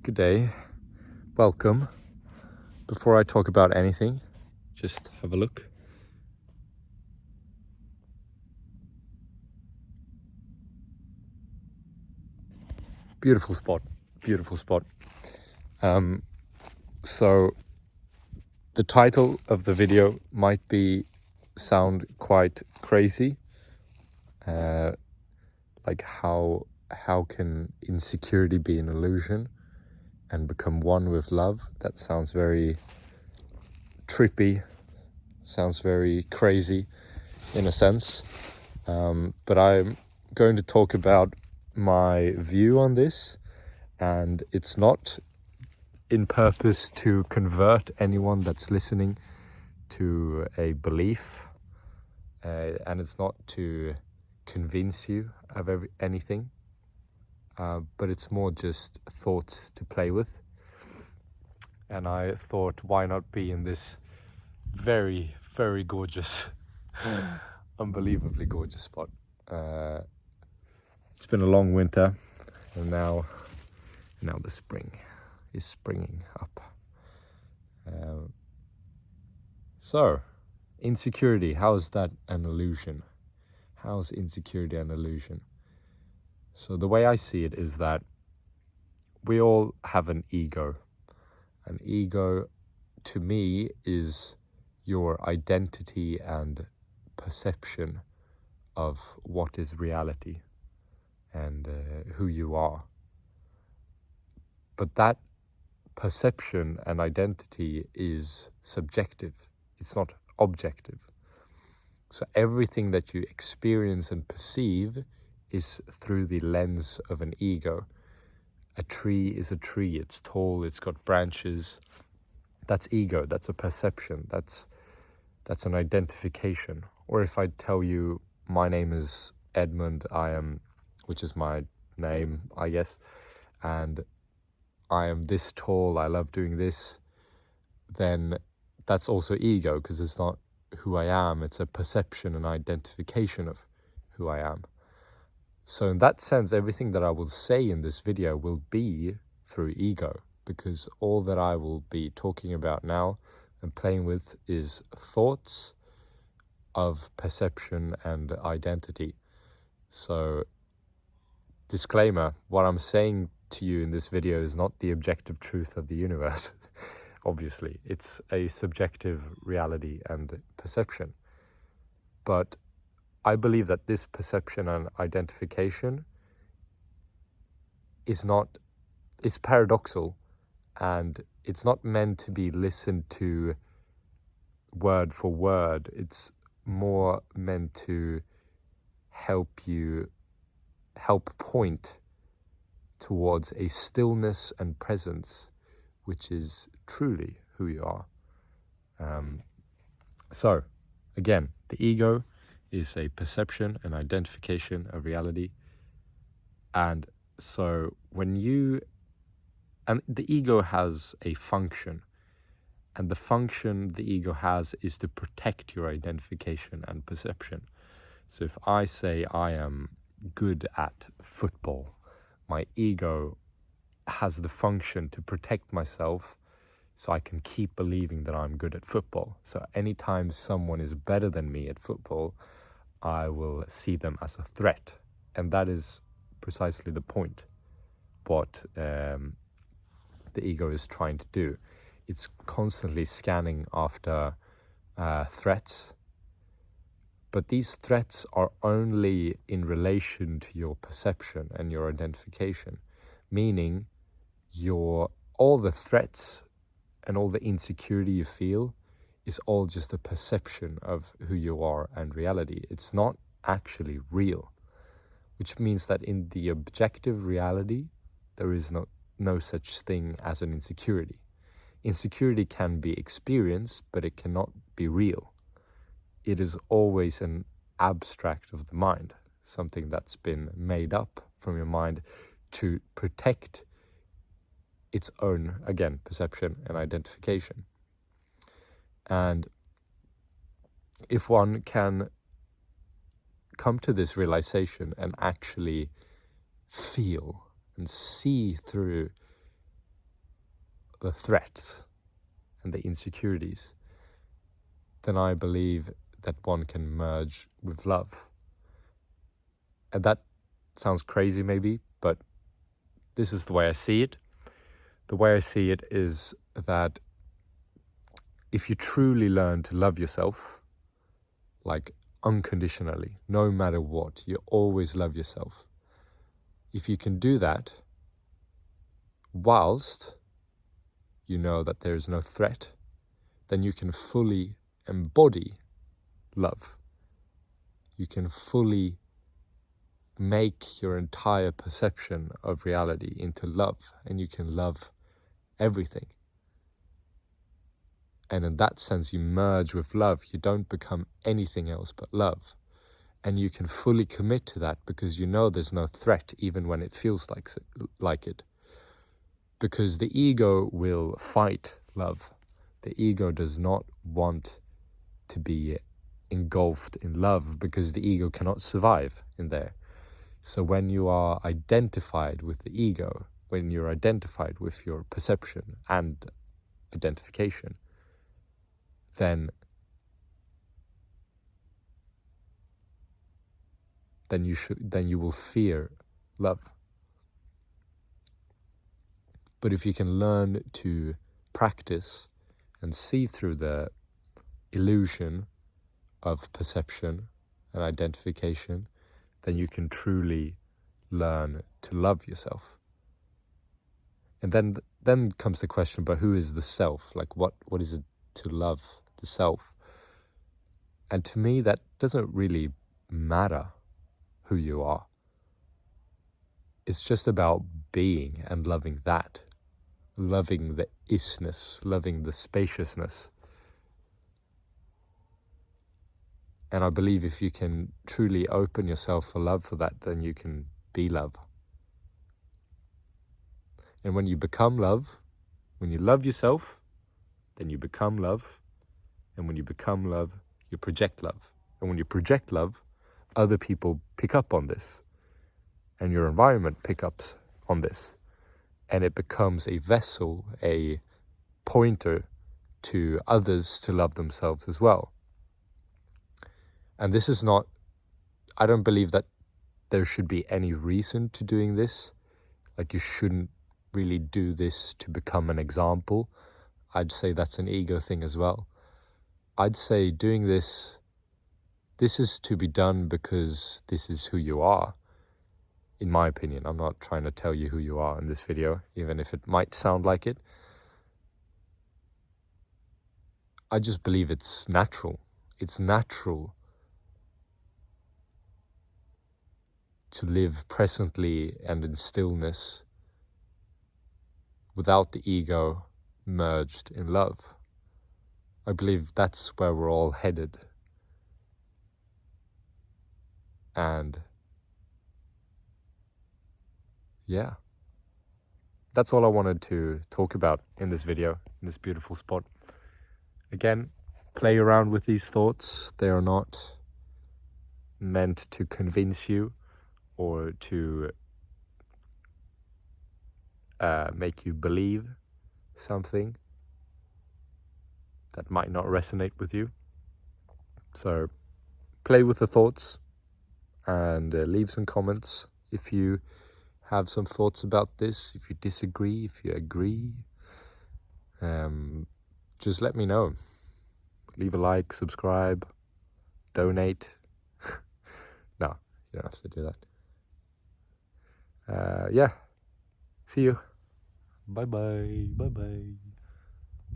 Good day, welcome. Before I talk about anything, just have a look. Beautiful spot, beautiful spot. So the title of the video might sound quite crazy, like how can insecurity be an illusion and become one with love? That sounds very trippy, sounds very crazy in a sense, but I'm going to talk about my view on this, and it's not in purpose to convert anyone that's listening to a belief, and it's not to convince you of anything, but it's more just thoughts to play with. And I thought, why not be in this very, very gorgeous, unbelievably gorgeous spot. It's been a long winter, and now the spring is springing up. So, insecurity, how is that an illusion? How is insecurity an illusion? So the way I see it is that we all have an ego. An ego, to me, is your identity and perception of what is reality and who you are. But that perception and identity is subjective. It's not objective. So everything that you experience and perceive is through the lens of an ego. A tree is a tree. It's tall. It's got branches. That's ego. That's a perception. That's an identification. Or if I tell you my name is Edmund, which is my name, I guess, and I am this tall, I love doing this, then that's also ego, because it's not who I am, it's a perception and identification of who I am. So in that sense, everything that I will say in this video will be through ego, because all that I will be talking about now and playing with is thoughts of perception and identity. So, disclaimer, what I'm saying to you in this video is not the objective truth of the universe. Obviously, it's a subjective reality and perception. But I believe that this perception and identification is paradoxical, and it's not meant to be listened to word for word. It's more meant to help point towards a stillness and presence which is truly who you are. So again, the ego is a perception and identification of reality, and so the ego has a function, and the function the ego has is to protect your identification and perception. So if I say I am good at football, my ego has the function to protect myself so I can keep believing that I'm good at football. So anytime someone is better than me at football, I will see them as a threat. And that is precisely the point, what the ego is trying to do. It's constantly scanning after threats, but these threats are only in relation to your perception and your identification, meaning all the threats and all the insecurity you feel is all just a perception of who you are and reality. It's not actually real, which means that in the objective reality, there is no such thing as an insecurity. Insecurity can be experienced, but it cannot be real. It is always an abstract of the mind, something that's been made up from your mind to protect its own, again, perception and identification. And if one can come to this realization and actually feel and see through the threats and the insecurities, then I believe that one can merge with love. And that sounds crazy maybe, but this is the way I see it. The way I see it is that if you truly learn to love yourself, like unconditionally, no matter what, you always love yourself. If you can do that, whilst you know that there is no threat, then you can fully embody love. You can fully make your entire perception of reality into love, and you can love everything. And in that sense, you merge with love. You don't become anything else but love. And you can fully commit to that because you know there's no threat, even when it feels like it. Because the ego will fight love. The ego does not want to be engulfed in love because the ego cannot survive in there. So when you are identified with the ego, when you're identified with your perception and identification, then you will fear love. But if you can learn to practice and see through the illusion of perception and identification, then you can truly learn to love yourself. And then comes the question, but who is the self? Like what is it to love the self? And to me, that doesn't really matter who you are. It's just about being and loving that. Loving the isness, loving the spaciousness. And I believe if you can truly open yourself for love for that, then you can be love. And when you become love, when you love yourself, then you become love. And when you become love, you project love. And when you project love, other people pick up on this. And your environment picks up on this. And it becomes a vessel, a pointer to others to love themselves as well. And this is not, I don't believe that there should be any reason to doing this. Like you shouldn't really do this to become an example. I'd say that's an ego thing as well. I'd say doing this is to be done because this is who you are. In my opinion, I'm not trying to tell you who you are in this video, even if it might sound like it. I just believe it's natural. It's natural to live presently and in stillness without the ego merged in love. I believe that's where we're all headed. And yeah, that's all I wanted to talk about in this video, in this beautiful spot. Again, play around with these thoughts. They are not meant to convince you or to make you believe something that might not resonate with you. So play with the thoughts and leave some comments if you have some thoughts about this, if you disagree, if you agree. Just let me know. Leave a like, subscribe, donate. No, you don't have to do that. Yeah. See you. Bye-bye. Bye-bye.